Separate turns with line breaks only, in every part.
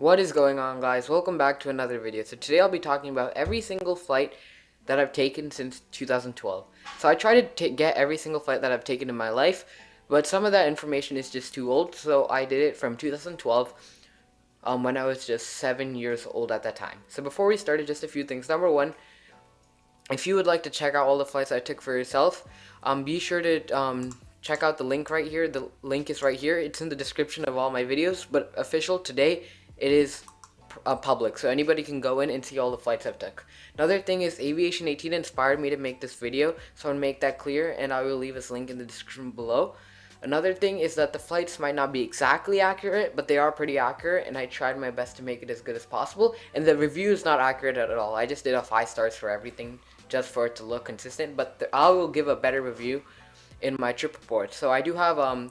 What is going on, guys? Welcome back to another video. So today I'll be talking about every single flight that I've taken since 2012. So I try to get every single flight that I've taken in my life, but some of that information is just too old, so I did it from 2012 when I was just 7 years old at that time. So before we started, just a few things. Number one, if you would like to check out all the flights I took for yourself, be sure to check out the link right here. The link is right here. It's in the description of all my videos, but official today, it is public, so anybody can go in and see all the flights I've took. Another thing is Aviation 18 inspired me to make this video, so I'll make that clear, and I will leave this link in the description below. Another thing is that the flights might not be exactly accurate, but they are pretty accurate, and I tried my best to make it as good as possible. And the review is not accurate at all. I just did a 5 stars for everything, just for it to look consistent, but I will give a better review in my trip report. So I do have an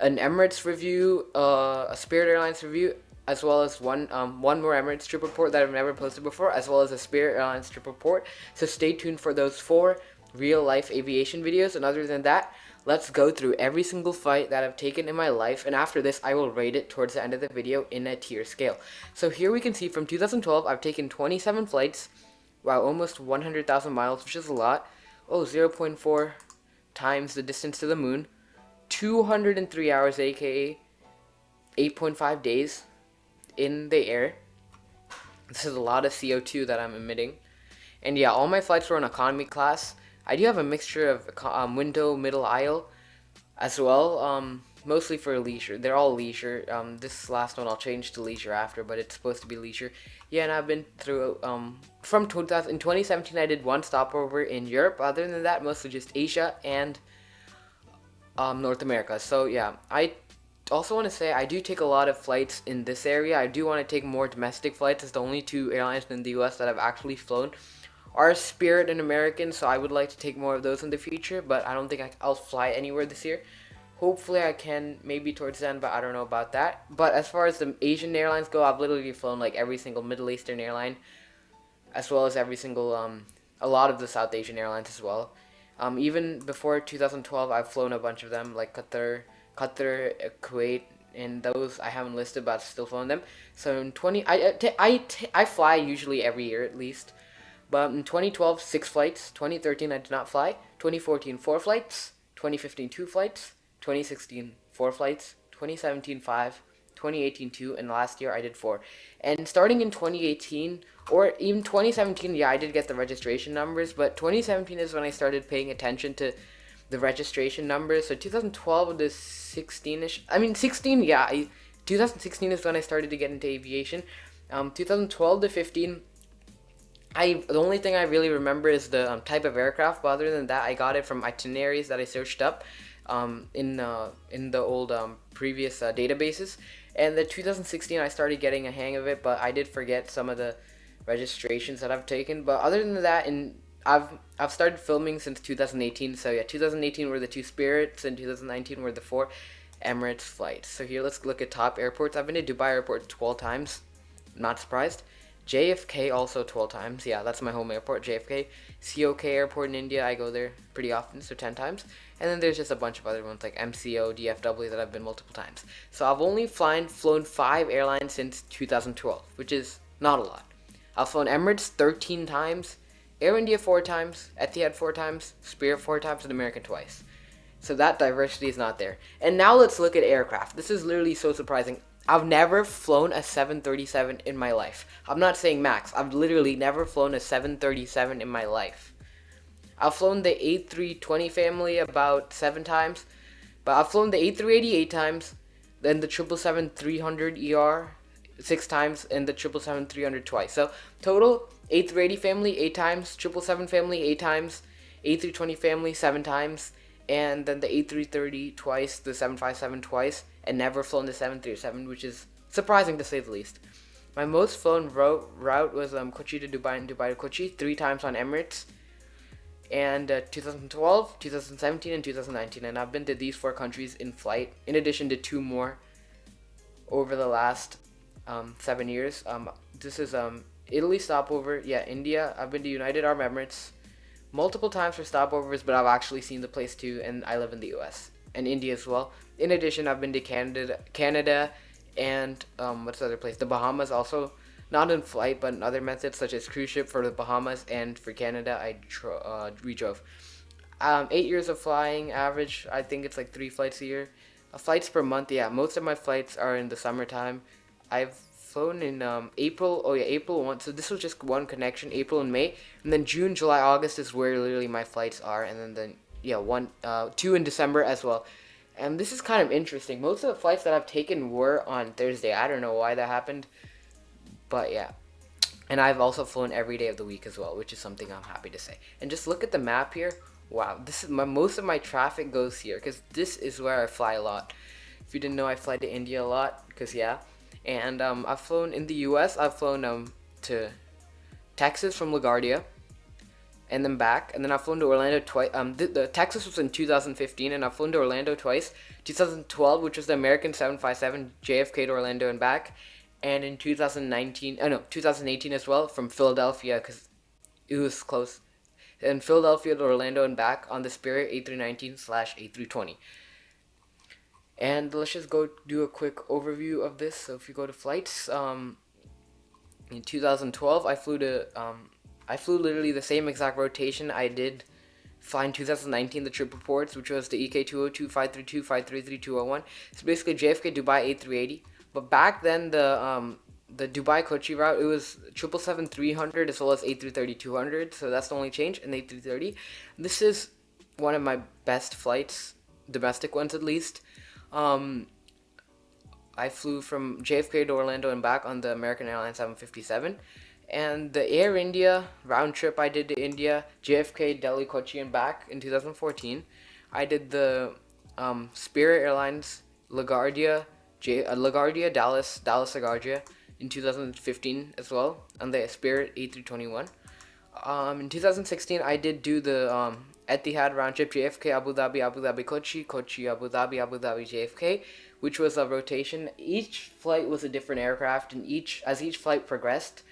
Emirates review, a Spirit Airlines review, as well as one more Emirates trip report that I've never posted before, as well as a Spirit Airlines trip report. So stay tuned for those 4 real life aviation videos. And other than that, let's go through every single flight that I've taken in my life, and after this I will rate it towards the end of the video in a tier scale. So here we can see from 2012 I've taken 27 flights, wow, almost 100,000 miles, which is a lot. 0.4 times the distance to the moon, 203 hours, aka 8.5 days in the air. This is a lot of CO2 that I'm emitting. And yeah, all my flights were in economy class. I do have a mixture of window, middle aisle as well, mostly for leisure. They're all leisure. This last one I'll change to leisure after, but it's supposed to be leisure. Yeah, and I've been through, in 2017 I did 1 stopover in Europe. Other than that, mostly just Asia and North America. So yeah, I also want to say I do take a lot of flights in this area. I do want to take more domestic flights, as the only 2 airlines in the US that I've actually flown are Spirit and American, so I would like to take more of those in the future, but I don't think I'll fly anywhere this year. Hopefully I can, maybe towards the end, but I don't know about that. But as far as the Asian airlines go, I've literally flown like every single Middle Eastern airline, as well as every single, a lot of the South Asian airlines as well. Even before 2012, I've flown a bunch of them, like Qatar, Kuwait, and those I haven't listed, but I've still flown them. So in I fly usually every year at least. But in 2012, 6 flights. 2013, I did not fly. 2014, 4 flights. 2015, 2 flights. 2016, 4 flights. 2017, 5. 2018, 2. And last year, I did 4. And starting in 2018, or even 2017, yeah, I did get the registration numbers. But 2017 is when I started paying attention to the registration numbers. So 2012 to 16ish. I mean, 16, yeah. 2016 is when I started to get into aviation. 2012 to 15. The only thing I really remember is the type of aircraft, but other than that, I got it from itineraries that I searched up in the old previous databases. And the 2016, I started getting a hang of it, but I did forget some of the registrations that I've taken. But other than that, I've started filming since 2018. So yeah, 2018 were the 2 Spirits, and 2019 were the 4 Emirates flights. So here, let's look at top airports. I've been to Dubai Airport 12 times. Not surprised. JFK also 12 times. Yeah, that's my home airport, JFK. COK Airport in India, I go there pretty often, so 10 times. And then there's just a bunch of other ones like MCO, DFW that I've been multiple times. So I've only flown 5 airlines since 2012, which is not a lot. I've flown Emirates 13 times, Air India 4 times, Etihad 4 times, Spirit 4 times, and American twice. So that diversity is not there. And now let's look at aircraft. This is literally so surprising. I've never flown a 737 in my life. I'm not saying max. I've literally never flown a 737 in my life. I've flown the A320 family about 7 times, but I've flown the A380 8 times, then the 777-300 ER 6 times, and the 777-300 twice. So total A380 family 8 times, 777 family 8 times, A320 family 7 times, and then the A330 twice, the 757 twice, and never flown the 737, which is surprising to say the least. My most flown route was Kochi to Dubai and Dubai to Kochi, 3 times on Emirates, and 2012, 2017, and 2019, and I've been to these 4 countries in flight, in addition to 2 more over the last 7 years. This is Italy stopover, yeah, India. I've been to United Arab Emirates multiple times for stopovers, but I've actually seen the place too, and I live in the US and India as well. In addition, I've been to Canada and what's the other place? The Bahamas also, not in flight, but in other methods such as cruise ship for the Bahamas, and for Canada, we drove. 8 years of flying average. I think it's like 3 flights a year. Flights per month. Yeah, most of my flights are in the summertime. I've flown in April. Oh yeah, April 1. So this was just one connection. April and May, and then June, July, August is where literally my flights are, and then yeah, two in December as well. And this is kind of interesting. Most of the flights that I've taken were on Thursday. I don't know why that happened, but yeah. And I've also flown every day of the week as well, which is something I'm happy to say. And just look at the map here. Wow, this is most of my traffic goes here because this is where I fly a lot. If you didn't know, I fly to India a lot because yeah. And I've flown in the U.S. I've flown to Texas from LaGuardia, and then back, and then I've flown to Orlando twice. The Texas was in 2015, and I've flown to Orlando twice. 2012, which was the American 757 JFK to Orlando and back, and in 2018 as well from Philadelphia because it was close. And Philadelphia to Orlando and back on the Spirit A319/A320. And let's just go do a quick overview of this. So if you go to flights, in 2012, I flew literally the same exact rotation I did fly in 2019, the triple ports, which was the EK202, 532, 533, 201. So basically JFK, Dubai, A380. But back then, the Dubai Kochi route, it was 777-300 as well as A330-200. So that's the only change in the A330. This is one of my best flights, domestic ones at least. I flew from JFK to Orlando and back on the American Airlines 757. And the Air India round trip I did to India, JFK, Delhi, Kochi, and back in 2014. I did the Spirit Airlines LaGuardia, Dallas, LaGuardia in 2015 as well, on the Spirit A321. In 2016, I did do the Etihad round trip, JFK, Abu Dhabi, Kochi, Abu Dhabi, JFK, which was a rotation. Each flight was a different aircraft, and as each flight progressed,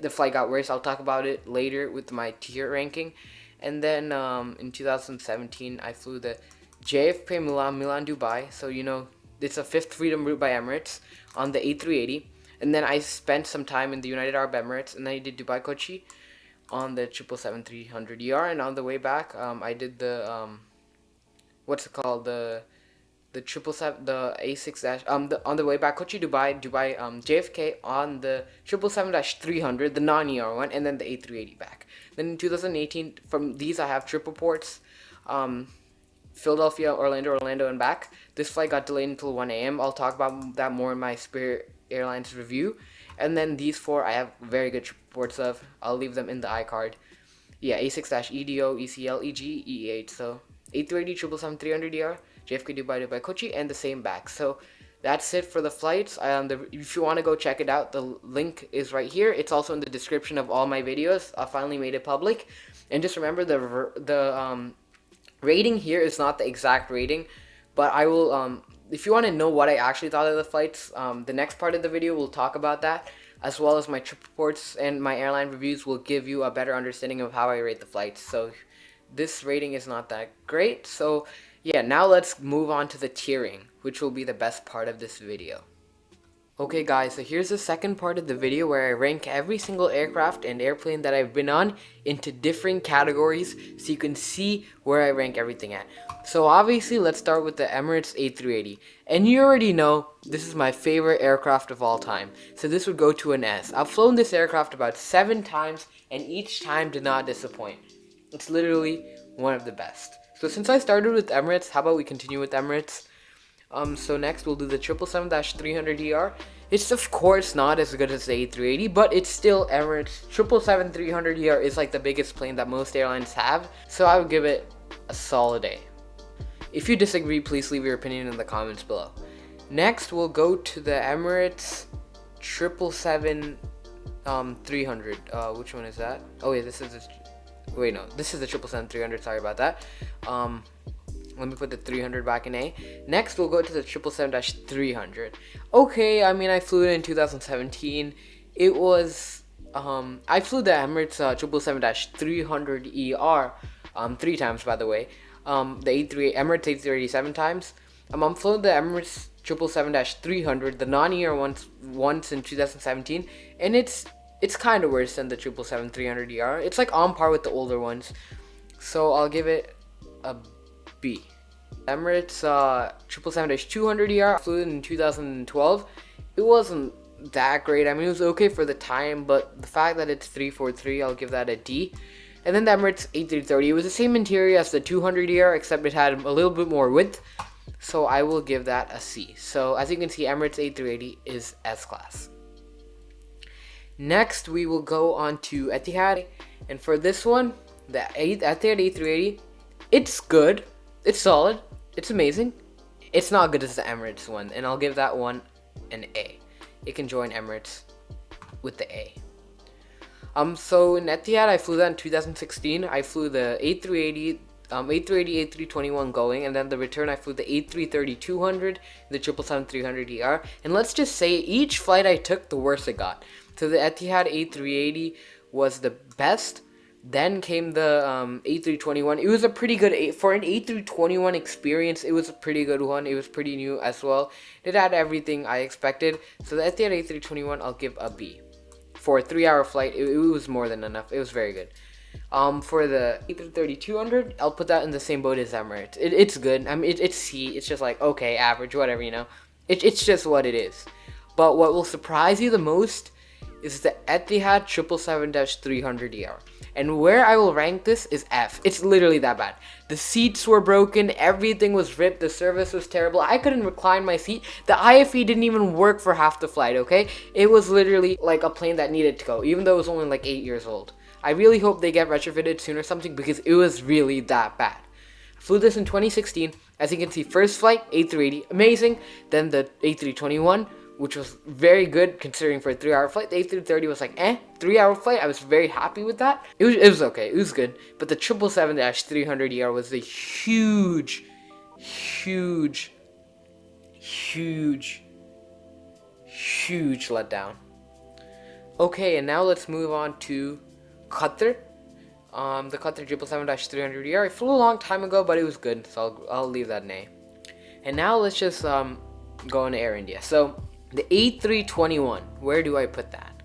the flight got worse. I'll talk about it later with my tier ranking. And then in 2017, I flew the JFK Milan, Dubai. So, it's a fifth freedom route by Emirates on the A380. And then I spent some time in the United Arab Emirates, and then I did Dubai Kochi on the 777-300ER. And on the way back, I did the, what's it called? The 777, the A6 on the way back, Kochi, Dubai, JFK on the 777-300, the non-ER one, and then the A380 back. Then in 2018, from these I have triple ports, Philadelphia, Orlando, and back. This flight got delayed until 1 a.m. I'll talk about that more in my Spirit Airlines review. And then these four I have very good triple ports of. I'll leave them in the iCard. Yeah, A6-EDO, ECL, EG, EE8. So A380, 777-300ER. JFK, Dubai, Kochi, and the same back. So that's it for the flights. If you want to go check it out, the link is right here. It's also in the description of all my videos. I finally made it public. And just remember, the rating here is not the exact rating, but I will, if you want to know what I actually thought of the flights, the next part of the video will talk about that, as well as my trip reports and my airline reviews will give you a better understanding of how I rate the flights. So this rating is not that great. So yeah, now let's move on to the tiering, which will be the best part of this video. Okay guys, so here's the second part of the video where I rank every single aircraft and airplane that I've been on into different categories so you can see where I rank everything at. So obviously let's start with the Emirates A380. And you already know this is my favorite aircraft of all time. So this would go to an S. I've flown this aircraft about 7 times and each time did not disappoint. It's literally one of the best. So since I started with Emirates, how about we continue with Emirates? So next we'll do the 777-300ER. It's of course not as good as the A380, but it's still Emirates. 777-300ER is like the biggest plane that most airlines have, so I would give it a solid A. If you disagree, please leave your opinion in the comments below. Next we'll go to the Emirates 777-300. Which one is that? Oh yeah, this is the 777-300, sorry about that. Let me put the 300 back in A. Next, we'll go to the 777-300. Okay, I mean, I flew it in 2017. It was, I flew the Emirates 777-300ER 3 times, by the way. The Emirates A380 7 times. I've flown the Emirates 777-300, the non-ER once in 2017, and it's kind of worse than the 777-300ER. It's like on par with the older ones, so I'll give it a B. Emirates 777-200ER flew in 2012. It wasn't that great. I mean, it was okay for the time, but the fact that it's 343, I'll give that a D. And then the Emirates A330, it was the same interior as the 200ER, except it had a little bit more width, so I will give that a C. So as you can see, Emirates A380 is S-Class. Next, we will go on to Etihad, and for this one, the Etihad A380, it's good, it's solid, it's amazing. It's not good as the Emirates one, and I'll give that one an A. It can join Emirates with the A. So in Etihad, I flew that in 2016. I flew the A380, A321 going, and then the return I flew the A330-200, the 777-300ER. And let's just say each flight I took, the worse it got. So the Etihad A380 was the best. Then came the A321. It was a pretty good, for an A321 experience, it was a pretty good one. It was pretty new as well. It had everything I expected. So the Etihad A321, I'll give a B. For a 3-hour flight, it was more than enough. It was very good. For the A330-200, I'll put that in the same boat as Emirates. It's good. I mean, it's C. It's just like, okay, average, whatever, you know. It's just what it is. But what will surprise you the most is the Etihad 777-300ER. And where I will rank this is F. It's literally that bad. The seats were broken, everything was ripped, the service was terrible. I couldn't recline my seat. The IFE didn't even work for half the flight, okay? It was literally like a plane that needed to go, even though it was only like 8 years old. I really hope they get retrofitted soon or something, because it was really that bad. I flew this in 2016. As you can see, first flight, A380, amazing. Then the A321, which was very good considering for a 3-hour flight. The A330 was like, 3-hour flight. I was very happy with that. It was okay. It was good. But the 777-300ER was a huge letdown. Okay, and now let's move on to Qatar. The Qatar 777-300ER. I flew a long time ago, but it was good, so I'll leave that an A. And now let's just go into Air India. So the A321, where do I put that?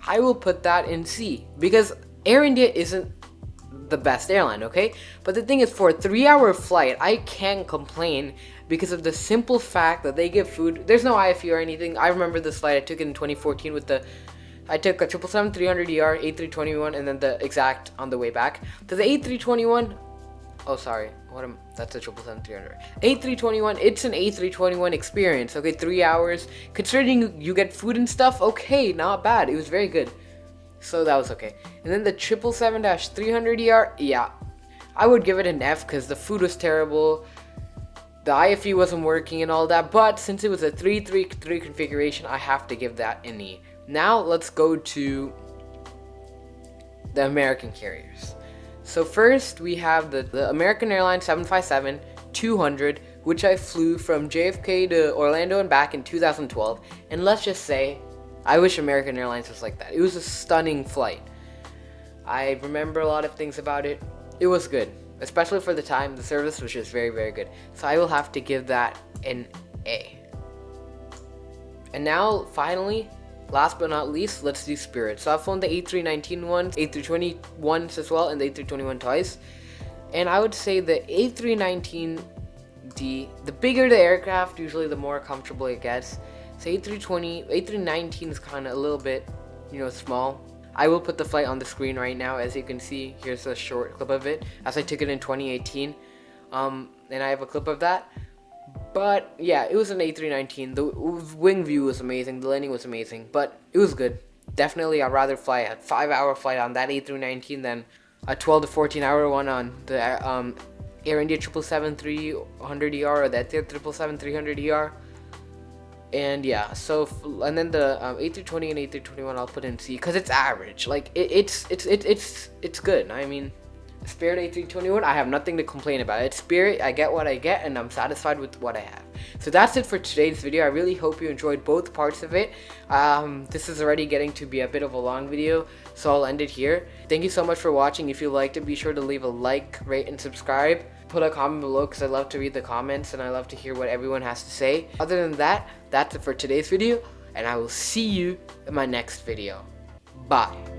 I will put that in C, because Air India isn't the best airline, okay? But the thing is, for a 3-hour flight, I can't complain because of the simple fact that they give food. There's no IFE or anything. I remember this flight, I took it in 2014 with I took a 777-300ER, A321, and then the exact on the way back. To the A321, oh sorry, that's a 777-300. A321, it's an A321 experience, okay, 3 hours. Considering you get food and stuff, okay, not bad. It was very good. So that was okay. And then the 777-300ER, yeah, I would give it an F because the food was terrible. The IFE wasn't working and all that, but since it was a 333 configuration, I have to give that an E. Now let's go to the American carriers. So first we have the American Airlines 757-200, which I flew from JFK to Orlando and back in 2012. And let's just say, I wish American Airlines was like that. It was a stunning flight. I remember a lot of things about it. It was good, especially for the time. The service was just very, very good. So I will have to give that an A. And now, finally, last but not least, let's do Spirit. So I've flown the A319 ones, A320 once as well, and the A321 twice. And I would say the A319, the bigger the aircraft, usually the more comfortable it gets. So A319 is kind of a little bit, small. I will put the flight on the screen right now. As you can see, here's a short clip of it, as I took it in 2018. And I have a clip of that. But yeah, it was an A319. The wing view was amazing. The landing was amazing. But it was good. Definitely, I'd rather fly a 5-hour flight on that A319 than a 12 to 14-hour one on the Air India 777-300ER or the Etihad 777-300ER. And yeah, and then the A320 and A321 I'll put in C because it's average. Like it's good. I mean, Spirit A321, I have nothing to complain about. It's Spirit, I get what I get, and I'm satisfied with what I have. So that's it for today's video. I really hope you enjoyed both parts of it. This is already getting to be a bit of a long video, so I'll end it here. Thank you so much for watching. If you liked it, be sure to leave a like, rate, and subscribe. put a comment below because I love to read the comments and I love to hear what everyone has to say. Other than that, that's it for today's video, and I will see you in my next video. Bye.